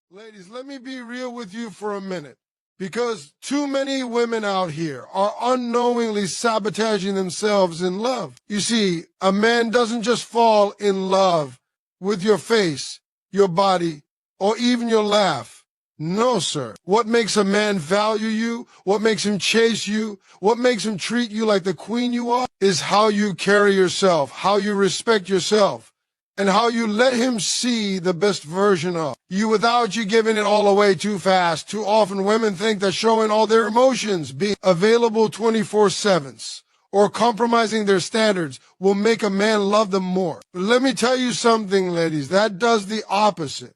Ladies, let me be real with you for a minute, because too many women out here are unknowingly sabotaging themselves in love. You see, a man doesn't just fall in love with your face, your body, or even your laugh. No, sir. What makes a man value you, what makes him chase you, what makes him treat you like the queen you are, is how you carry yourself, how you respect yourself, and how you let him see the best version of you without you giving it all away too fast. Too often women think that showing all their emotions, being available 24/7, or compromising their standards will make a man love them more. But let me tell you something, ladies, that does the opposite.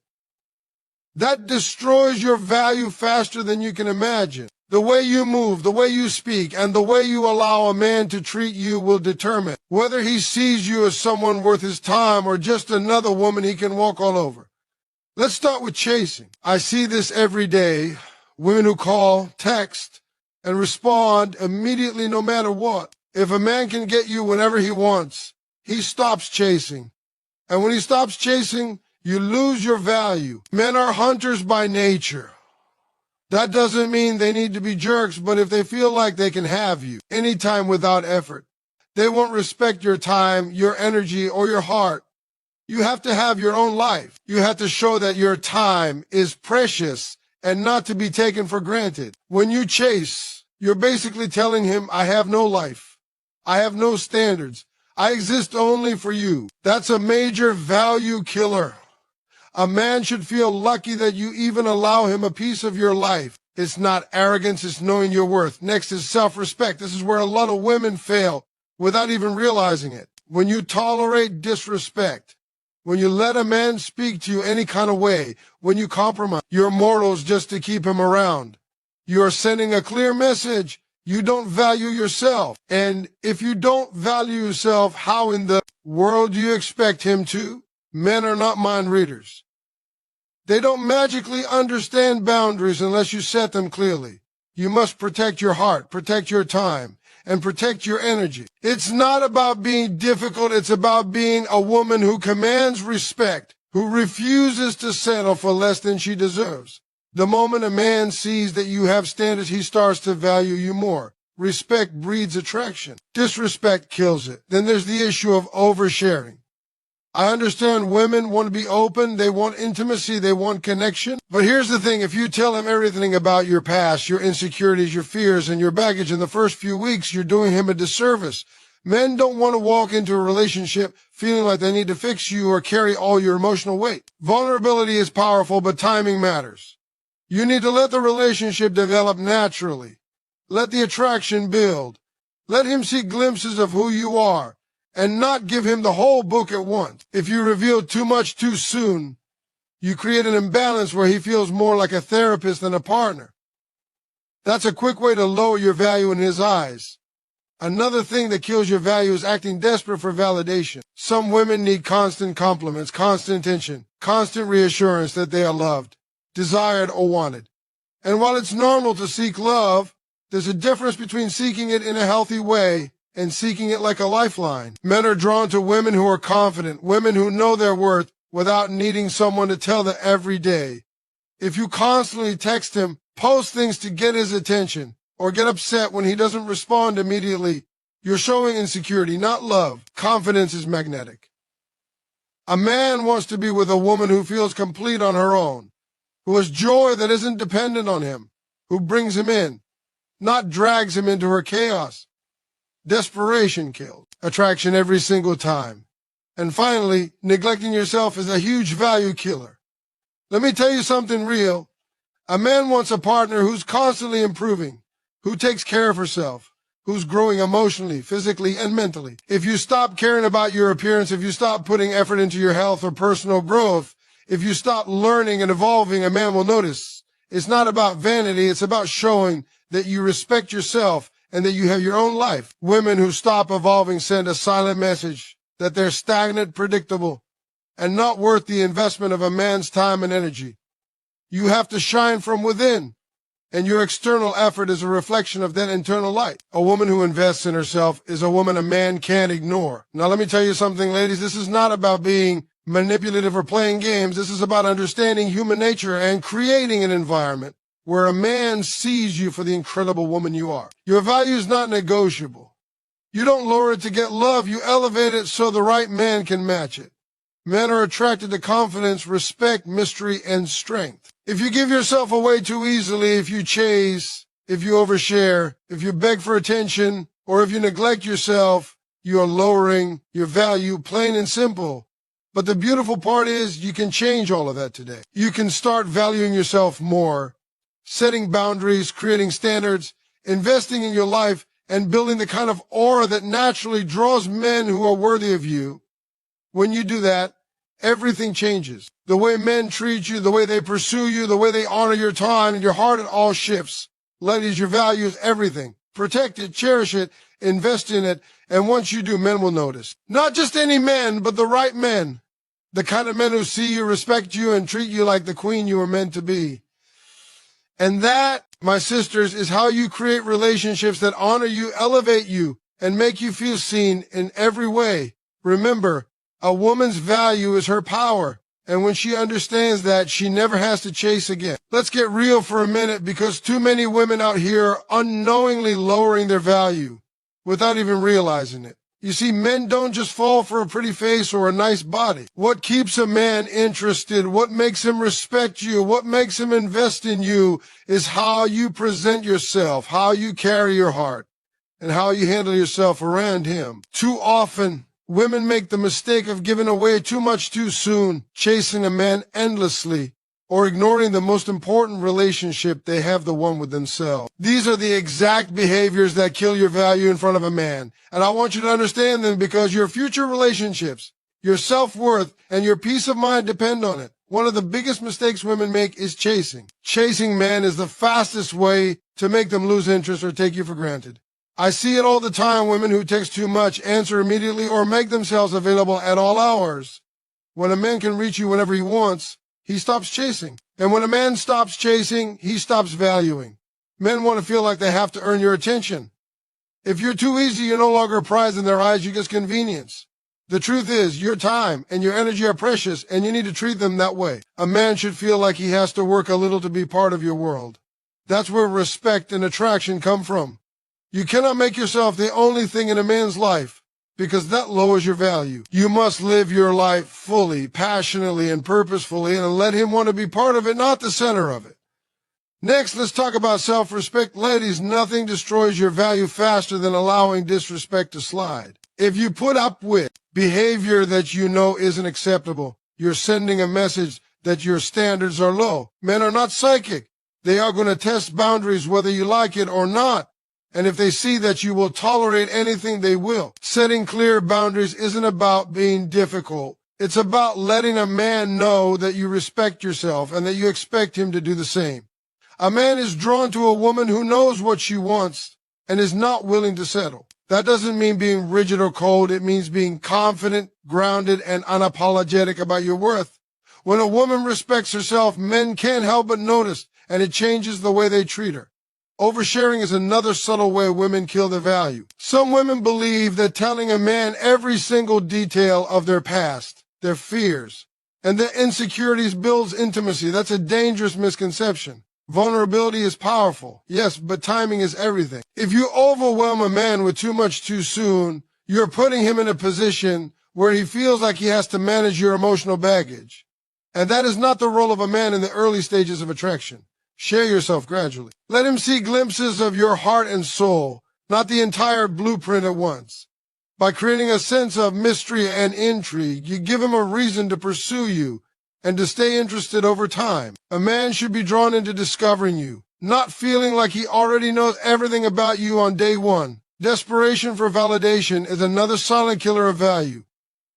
That destroys your value faster than you can imagine. The way you move, the way you speak, and the way you allow a man to treat you will determine whether he sees you as someone worth his time or just another woman he can walk all over. Let's start with chasing. I see this every day. Women who call, text, and respond immediately no matter what. If a man can get you whenever he wants, he stops chasing. And when he stops chasing, you lose your value. Men are hunters by nature. That doesn't mean they need to be jerks, but if they feel like they can have you anytime without effort, they won't respect your time, your energy, or your heart. You have to have your own life. You have to show that your time is precious and not to be taken for granted. When you chase, you're basically telling him, I have no life. I have no standards. I exist only for you. That's a major value killer. A man should feel lucky that you even allow him a piece of your life. It's not arrogance, it's knowing your worth. Next is self-respect. This is where a lot of women fail without even realizing it. When you tolerate disrespect, when you let a man speak to you any kind of way, when you compromise your morals just to keep him around, you are sending a clear message. You don't value yourself. And if you don't value yourself, how in the world do you expect him to? Men are not mind readers. They don't magically understand boundaries unless you set them clearly. You must protect your heart, protect your time, and protect your energy. It's not about being difficult. It's about being a woman who commands respect, who refuses to settle for less than she deserves. The moment a man sees that you have standards, he starts to value you more. Respect breeds attraction. Disrespect kills it. Then there's the issue of oversharing. I understand women want to be open, they want intimacy, they want connection. But here's the thing, if you tell him everything about your past, your insecurities, your fears, and your baggage in the first few weeks, you're doing him a disservice. Men don't want to walk into a relationship feeling like they need to fix you or carry all your emotional weight. Vulnerability is powerful, but timing matters. You need to let the relationship develop naturally. Let the attraction build. Let him see glimpses of who you are, and not give him the whole book at once. If you reveal too much too soon, you create an imbalance where he feels more like a therapist than a partner. That's a quick way to lower your value in his eyes. Another thing that kills your value is acting desperate for validation. Some women need constant compliments, constant attention, constant reassurance that they are loved, desired, or wanted. And while it's normal to seek love, there's a difference between seeking it in a healthy way and seeking it like a lifeline. Men are drawn to women who are confident, women who know their worth without needing someone to tell them every day. If you constantly text him, post things to get his attention, or get upset when he doesn't respond immediately, you're showing insecurity, not love. Confidence is magnetic. A man wants to be with a woman who feels complete on her own, who has joy that isn't dependent on him, who brings him in, not drags him into her chaos. Desperation kills attraction every single time. And finally, neglecting yourself is a huge value killer. Let me tell you something real. A man wants a partner who's constantly improving, who takes care of herself, who's growing emotionally, physically, and mentally. If you stop caring about your appearance, if you stop putting effort into your health or personal growth, if you stop learning and evolving, a man will notice. It's not about vanity, it's about showing that you respect yourself and that you have your own life. Women who stop evolving send a silent message that they're stagnant, predictable, and not worth the investment of a man's time and energy. You have to shine from within, and your external effort is a reflection of that internal light. A woman who invests in herself is a woman a man can't ignore. Now let me tell you something, ladies, this is not about being manipulative, or playing games. This is about understanding human nature and creating an environment where a man sees you for the incredible woman you are. Your value is not negotiable. You don't lower it to get love. You elevate it so the right man can match it. Men are attracted to confidence, respect, mystery, and strength. If you give yourself away too easily, if you chase, if you overshare, if you beg for attention, or if you neglect yourself, you are lowering your value, plain and simple. But the beautiful part is you can change all of that today. You can start valuing yourself more, setting boundaries, creating standards, investing in your life, and building the kind of aura that naturally draws men who are worthy of you. When you do that, everything changes. The way men treat you, the way they pursue you, the way they honor your time and your heart, it all shifts. Ladies, your value is everything. Protect it, cherish it, invest in it, and once you do, men will notice. Not just any men, but the right men. The kind of men who see you, respect you, and treat you like the queen you were meant to be. And that, my sisters, is how you create relationships that honor you, elevate you, and make you feel seen in every way. Remember, a woman's value is her power, and when she understands that, she never has to chase again. Let's get real for a minute, because too many women out here are unknowingly lowering their value without even realizing it. You see, men don't just fall for a pretty face or a nice body. What keeps a man interested, what makes him respect you, what makes him invest in you is how you present yourself, how you carry your heart, and how you handle yourself around him. Too often, women make the mistake of giving away too much too soon, chasing a man endlessly, or ignoring the most important relationship they have, the one with themselves. These are the exact behaviors that kill your value in front of a man. And I want you to understand them because your future relationships, your self-worth, and your peace of mind depend on it. One of the biggest mistakes women make is chasing. Chasing men is the fastest way to make them lose interest or take you for granted. I see it all the time, women who text too much, answer immediately, or make themselves available at all hours. When a man can reach you whenever he wants, he stops chasing. And when a man stops chasing, he stops valuing. Men want to feel like they have to earn your attention. If you're too easy, you're no longer a prize in their eyes, you're just convenience. The truth is, your time and your energy are precious, and you need to treat them that way. A man should feel like he has to work a little to be part of your world. That's where respect and attraction come from. You cannot make yourself the only thing in a man's life, because that lowers your value. You must live your life fully, passionately, and purposefully, and let him want to be part of it, not the center of it. Next, let's talk about self-respect. Ladies, nothing destroys your value faster than allowing disrespect to slide. If you put up with behavior that you know isn't acceptable, you're sending a message that your standards are low. Men are not psychic. They are going to test boundaries whether you like it or not. And if they see that you will tolerate anything, they will. Setting clear boundaries isn't about being difficult. It's about letting a man know that you respect yourself and that you expect him to do the same. A man is drawn to a woman who knows what she wants and is not willing to settle. That doesn't mean being rigid or cold. It means being confident, grounded, and unapologetic about your worth. When a woman respects herself, men can't help but notice, and it changes the way they treat her. Oversharing is another subtle way women kill their value. Some women believe that telling a man every single detail of their past, their fears, and their insecurities builds intimacy. That's a dangerous misconception. Vulnerability is powerful, yes, but timing is everything. If you overwhelm a man with too much too soon, you're putting him in a position where he feels like he has to manage your emotional baggage. And that is not the role of a man in the early stages of attraction. Share yourself gradually. Let him see glimpses of your heart and soul, not the entire blueprint at once. By creating a sense of mystery and intrigue, you give him a reason to pursue you and to stay interested over time. A man should be drawn into discovering you, not feeling like he already knows everything about you on day one. Desperation for validation is another silent killer of value.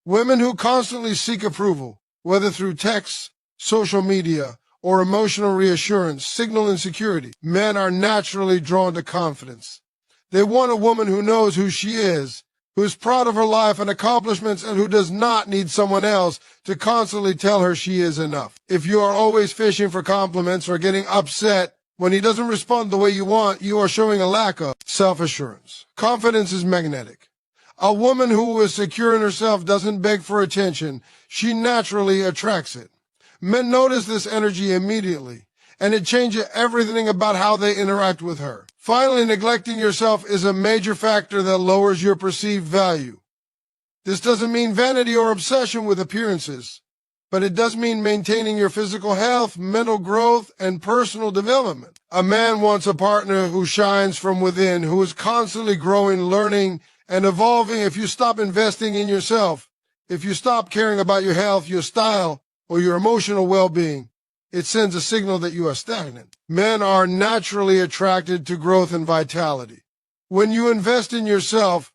Women who constantly seek approval, whether through texts, social media, or emotional reassurance, signal insecurity. Men are naturally drawn to confidence. They want a woman who knows who she is, who is proud of her life and accomplishments, and who does not need someone else to constantly tell her she is enough. If you are always fishing for compliments or getting upset when he doesn't respond the way you want, you are showing a lack of self-assurance. Confidence is magnetic. A woman who is secure in herself doesn't beg for attention. She naturally attracts it. Men notice this energy immediately, and it changes everything about how they interact with her. Finally, neglecting yourself is a major factor that lowers your perceived value. This doesn't mean vanity or obsession with appearances, but it does mean maintaining your physical health, mental growth, and personal development. A man wants a partner who shines from within, who is constantly growing, learning, and evolving. If you stop investing in yourself, if you stop caring about your health, your style, or your emotional well-being, it sends a signal that you are stagnant. Men are naturally attracted to growth and vitality. When you invest in yourself,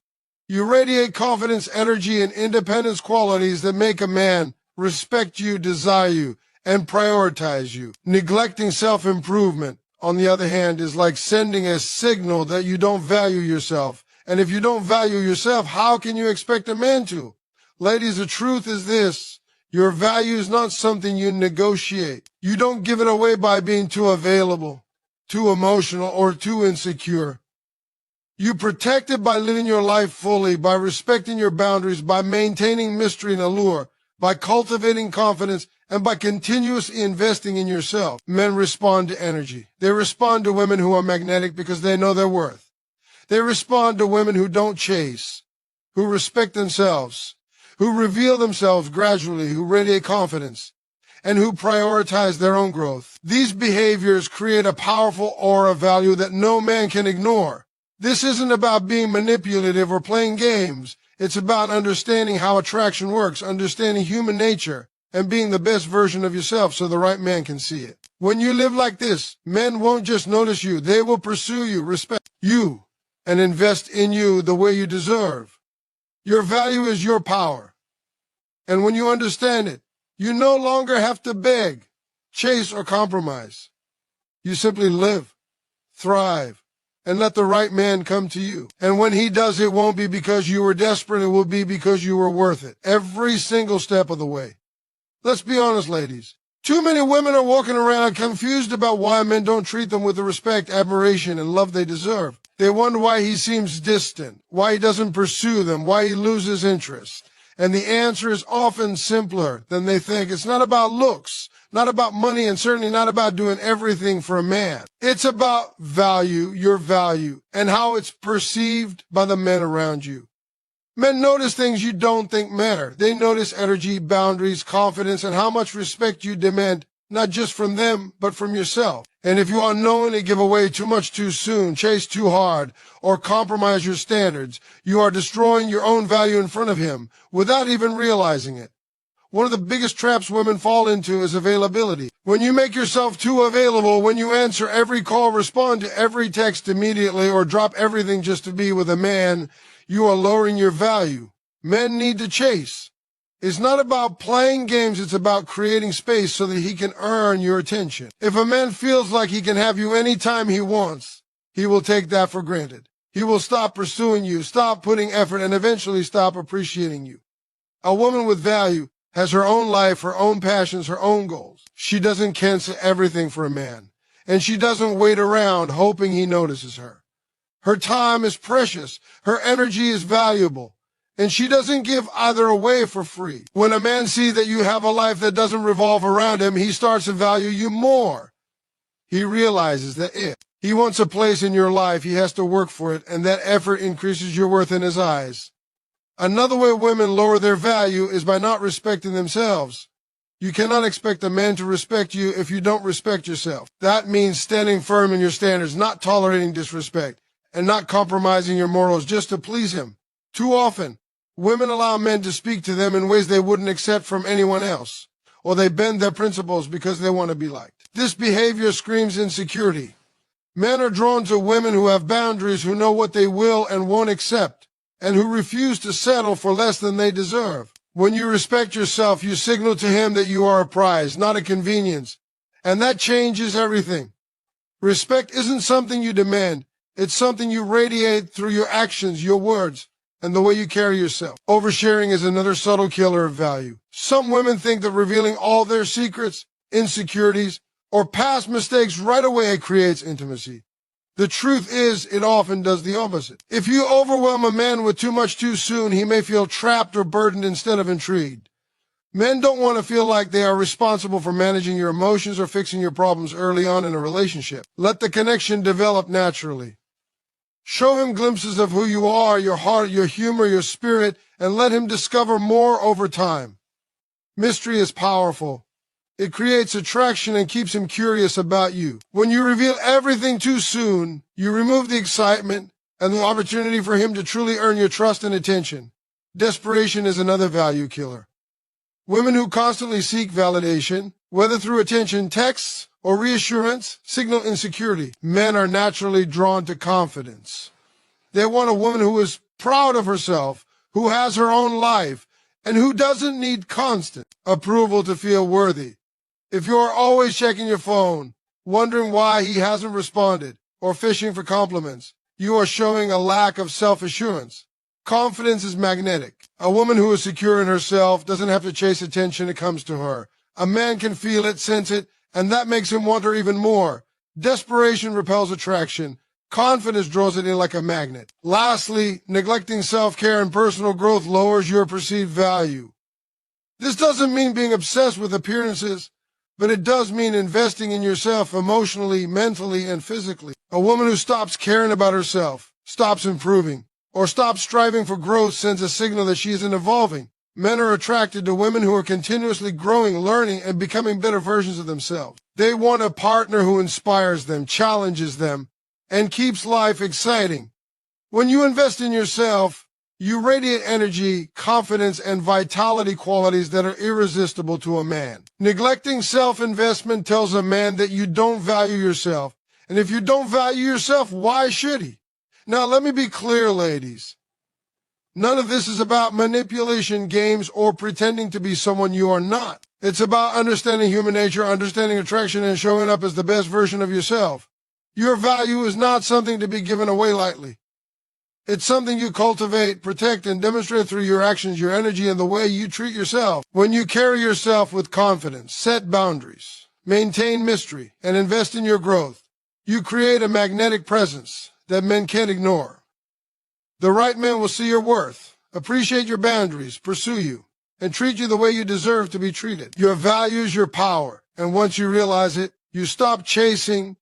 you radiate confidence, energy, and independence, qualities that make a man respect you, desire you, and prioritize you. Neglecting self-improvement, on the other hand, is like sending a signal that you don't value yourself. And if you don't value yourself, how can you expect a man to? Ladies, the truth is this: your value is not something you negotiate. You don't give it away by being too available, too emotional, or too insecure. You protect it by living your life fully, by respecting your boundaries, by maintaining mystery and allure, by cultivating confidence, and by continuously investing in yourself. Men respond to energy. They respond to women who are magnetic because they know their worth. They respond to women who don't chase, who respect themselves, who reveal themselves gradually, who radiate confidence, and who prioritize their own growth. These behaviors create a powerful aura of value that no man can ignore. This isn't about being manipulative or playing games. It's about understanding how attraction works, understanding human nature, and being the best version of yourself so the right man can see it. When you live like this, men won't just notice you. They will pursue you, respect you, and invest in you the way you deserve. Your value is your power. And when you understand it, you no longer have to beg, chase, or compromise. You simply live, thrive, and let the right man come to you. And when he does, it won't be because you were desperate. It will be because you were worth it. Every single step of the way. Let's be honest, ladies. Too many women are walking around confused about why men don't treat them with the respect, admiration, and love they deserve. They wonder why he seems distant, why he doesn't pursue them, why he loses interest. And the answer is often simpler than they think. It's not about looks, not about money, and certainly not about doing everything for a man. It's about value, your value, and how it's perceived by the men around you. Men notice things you don't think matter. They notice energy, boundaries, confidence, and how much respect you demand, not just from them, but from yourself. And if you unknowingly give away too much too soon, chase too hard, or compromise your standards, you are destroying your own value in front of him without even realizing it. One of the biggest traps women fall into is availability. When you make yourself too available, when you answer every call, respond to every text immediately, or drop everything just to be with a man, you are lowering your value. Men need to chase. It's not about playing games, it's about creating space so that he can earn your attention. If a man feels like he can have you anytime he wants, he will take that for granted. He will stop pursuing you, stop putting effort, and eventually stop appreciating you. A woman with value has her own life, her own passions, her own goals. She doesn't cancel everything for a man, and she doesn't wait around hoping he notices her. Her time is precious, her energy is valuable, and she doesn't give either away for free. When a man sees that you have a life that doesn't revolve around him, he starts to value you more. He realizes that if he wants a place in your life, he has to work for it, and that effort increases your worth in his eyes. Another way women lower their value is by not respecting themselves. You cannot expect a man to respect you if you don't respect yourself. That means standing firm in your standards, not tolerating disrespect, and not compromising your morals just to please him. Too often, women allow men to speak to them in ways they wouldn't accept from anyone else, or they bend their principles because they want to be liked. This behavior screams insecurity. Men are drawn to women who have boundaries, who know what they will and won't accept, and who refuse to settle for less than they deserve. When you respect yourself, you signal to him that you are a prize, not a convenience, and that changes everything. Respect isn't something you demand. It's something you radiate through your actions, your words, and the way you carry yourself. Oversharing is another subtle killer of value. Some women think that revealing all their secrets, insecurities, or past mistakes right away creates intimacy. The truth is, it often does the opposite. If you overwhelm a man with too much too soon, he may feel trapped or burdened instead of intrigued. Men don't want to feel like they are responsible for managing your emotions or fixing your problems early on in a relationship. Let the connection develop naturally. Show him glimpses of who you are, your heart, your humor, your spirit, and let him discover more over time. Mystery is powerful. It creates attraction and keeps him curious about you. When you reveal everything too soon, you remove the excitement and the opportunity for him to truly earn your trust and attention. Desperation is another value killer. Women who constantly seek validation, whether through attention, texts, or reassurance, signal insecurity. Men are naturally drawn to confidence. They want a woman who is proud of herself, who has her own life, and who doesn't need constant approval to feel worthy. If you're always checking your phone, wondering why he hasn't responded, or fishing for compliments, you are showing a lack of self-assurance. Confidence is magnetic. A woman who is secure in herself doesn't have to chase attention, it comes to her. A man can feel it, sense it, and that makes him want her even more. Desperation repels attraction. Confidence draws it in like a magnet. Lastly, neglecting self-care and personal growth lowers your perceived value. This doesn't mean being obsessed with appearances, but it does mean investing in yourself emotionally, mentally, and physically. A woman who stops caring about herself, stops improving, or stops striving for growth sends a signal that she isn't evolving. Men are attracted to women who are continuously growing, learning, and becoming better versions of themselves. They want a partner who inspires them, challenges them, and keeps life exciting. When you invest in yourself, you radiate energy, confidence, and vitality qualities that are irresistible to a man. Neglecting self-investment tells a man that you don't value yourself. And if you don't value yourself, why should he? Now, let me be clear, ladies. None of this is about manipulation games or pretending to be someone you are not. It's about understanding human nature, understanding attraction, and showing up as the best version of yourself. Your value is not something to be given away lightly. It's something you cultivate, protect, and demonstrate through your actions, your energy, and the way you treat yourself. When you carry yourself with confidence, set boundaries, maintain mystery, and invest in your growth, you create a magnetic presence that men can't ignore. The right man will see your worth, appreciate your boundaries, pursue you, and treat you the way you deserve to be treated. Your value is your power, and once you realize it, you stop chasing,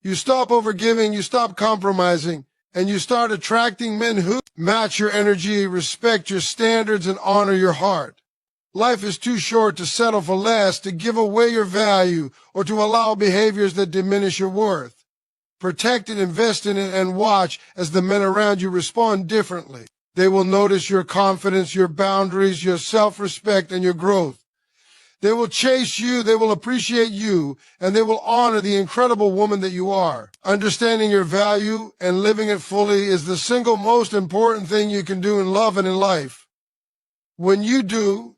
you stop overgiving, you stop compromising, and you start attracting men who match your energy, respect your standards, and honor your heart. Life is too short to settle for less, to give away your value, or to allow behaviors that diminish your worth. Protect it, invest in it, and watch as the men around you respond differently. They will notice your confidence, your boundaries, your self-respect, and your growth. They will chase you, they will appreciate you, and they will honor the incredible woman that you are. Understanding your value and living it fully is the single most important thing you can do in love and in life. When you do,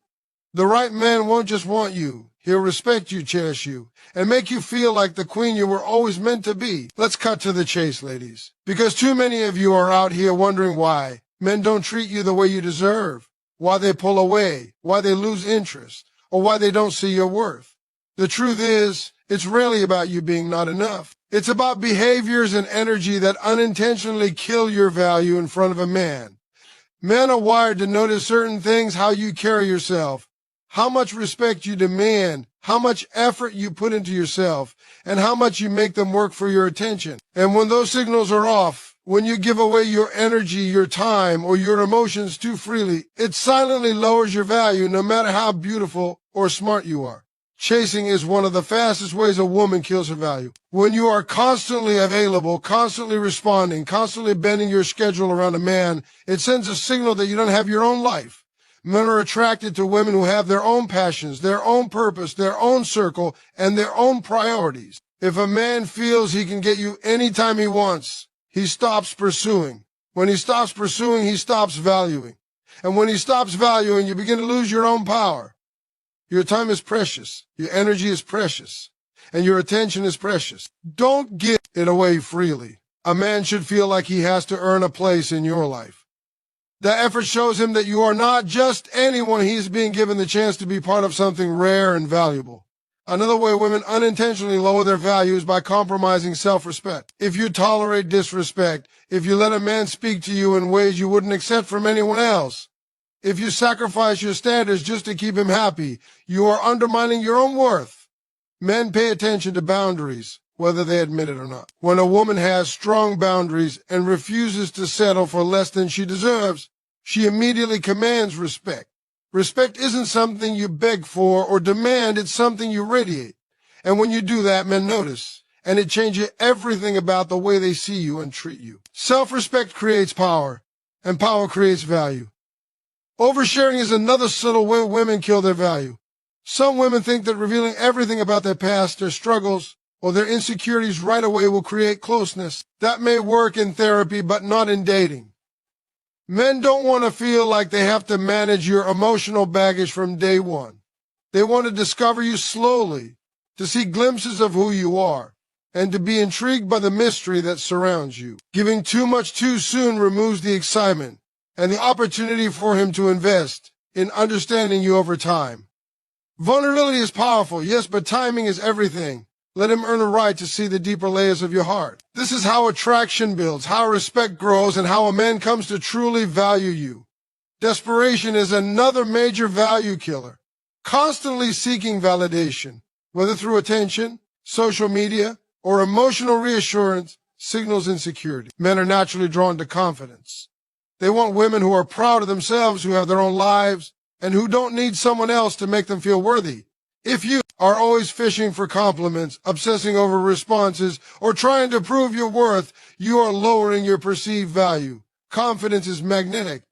the right man won't just want you. He'll respect you, cherish you, and make you feel like the queen you were always meant to be. Let's cut to the chase, ladies. Because too many of you are out here wondering why men don't treat you the way you deserve, why they pull away, why they lose interest, or why they don't see your worth. The truth is, it's rarely about you being not enough. It's about behaviors and energy that unintentionally kill your value in front of a man. Men are wired to notice certain things, how you carry yourself, how much respect you demand, how much effort you put into yourself, and how much you make them work for your attention. And when those signals are off, when you give away your energy, your time, or your emotions too freely, it silently lowers your value no matter how beautiful or smart you are. Chasing is one of the fastest ways a woman kills her value. When you are constantly available, constantly responding, constantly bending your schedule around a man, it sends a signal that you don't have your own life. Men are attracted to women who have their own passions, their own purpose, their own circle, and their own priorities. If a man feels he can get you anytime he wants, he stops pursuing. When he stops pursuing, he stops valuing. And when he stops valuing, you begin to lose your own power. Your time is precious. Your energy is precious. And your attention is precious. Don't give it away freely. A man should feel like he has to earn a place in your life. That effort shows him that you are not just anyone. He is being given the chance to be part of something rare and valuable. Another way women unintentionally lower their value is by compromising self-respect. If you tolerate disrespect, if you let a man speak to you in ways you wouldn't accept from anyone else, if you sacrifice your standards just to keep him happy, you are undermining your own worth. Men pay attention to boundaries, whether they admit it or not. When a woman has strong boundaries and refuses to settle for less than she deserves, she immediately commands respect. Respect isn't something you beg for or demand, it's something you radiate. And when you do that, men notice, and it changes everything about the way they see you and treat you. Self-respect creates power, and power creates value. Oversharing is another subtle way women kill their value. Some women think that revealing everything about their past, their struggles, or their insecurities right away will create closeness. That may work in therapy, but not in dating. Men don't want to feel like they have to manage your emotional baggage from day one. They want to discover you slowly, to see glimpses of who you are, and to be intrigued by the mystery that surrounds you. Giving too much too soon removes the excitement and the opportunity for him to invest in understanding you over time. Vulnerability is powerful, yes, but timing is everything. Let him earn a right to see the deeper layers of your heart. This is how attraction builds, how respect grows, and how a man comes to truly value you. Desperation is another major value killer. Constantly seeking validation, whether through attention, social media, or emotional reassurance, signals insecurity. Men are naturally drawn to confidence. They want women who are proud of themselves, who have their own lives, and who don't need someone else to make them feel worthy. If you are always fishing for compliments, obsessing over responses, or trying to prove your worth, you are lowering your perceived value. Confidence is magnetic.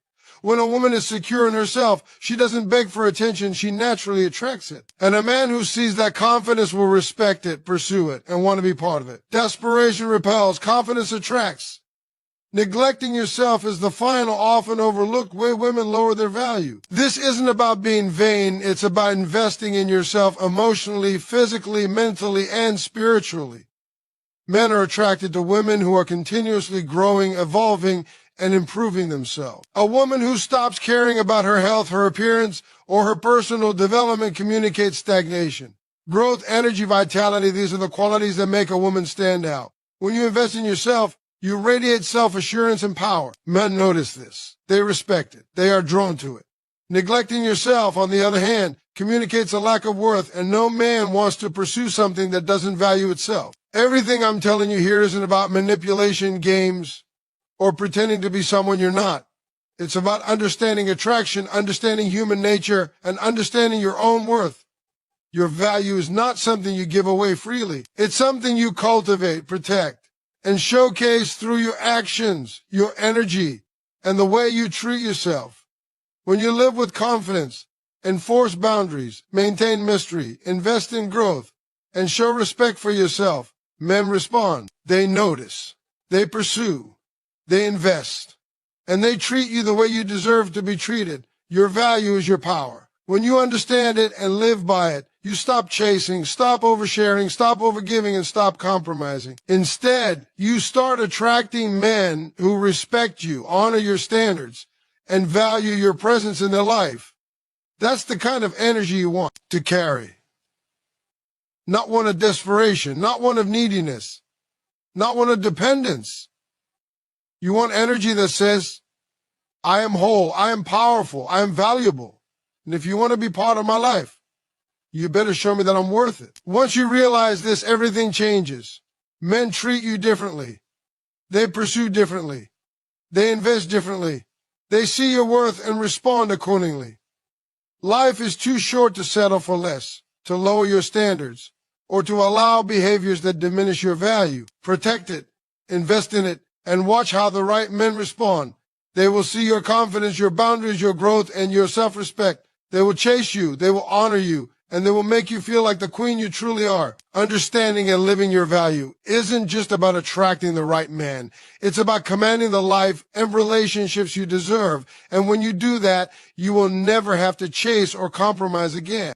When a woman is secure in herself, she doesn't beg for attention, she naturally attracts it. And a man who sees that confidence will respect it, pursue it, and want to be part of it. Desperation repels, confidence attracts. Neglecting yourself is the final, often overlooked way women lower their value. This isn't about being vain, it's about investing in yourself emotionally, physically, mentally, and spiritually. Men are attracted to women who are continuously growing, evolving, and improving themselves. A woman who stops caring about her health, her appearance, or her personal development communicates stagnation. Growth, energy, vitality, these are the qualities that make a woman stand out. When you invest in yourself, you radiate self-assurance and power. Men notice this. They respect it. They are drawn to it. Neglecting yourself, on the other hand, communicates a lack of worth, and no man wants to pursue something that doesn't value itself. Everything I'm telling you here isn't about manipulation, games, or pretending to be someone you're not. It's about understanding attraction, understanding human nature, and understanding your own worth. Your value is not something you give away freely. It's something you cultivate, protect, and showcase through your actions, your energy, and the way you treat yourself. When you live with confidence, enforce boundaries, maintain mystery, invest in growth, and show respect for yourself, men respond. They notice, they pursue, they invest, and they treat you the way you deserve to be treated. Your value is your power. When you understand it and live by it, you stop chasing, stop oversharing, stop overgiving, and stop compromising. Instead, you start attracting men who respect you, honor your standards, and value your presence in their life. That's the kind of energy you want to carry. Not one of desperation, not one of neediness, not one of dependence. You want energy that says, I am whole, I am powerful, I am valuable. And if you want to be part of my life, you better show me that I'm worth it. Once you realize this, everything changes. Men treat you differently. They pursue differently. They invest differently. They see your worth and respond accordingly. Life is too short to settle for less, to lower your standards, or to allow behaviors that diminish your value. Protect it, invest in it, and watch how the right men respond. They will see your confidence, your boundaries, your growth, and your self-respect. They will chase you. They will honor you. And they will make you feel like the queen you truly are. Understanding and living your value isn't just about attracting the right man. It's about commanding the life and relationships you deserve. And when you do that, you will never have to chase or compromise again.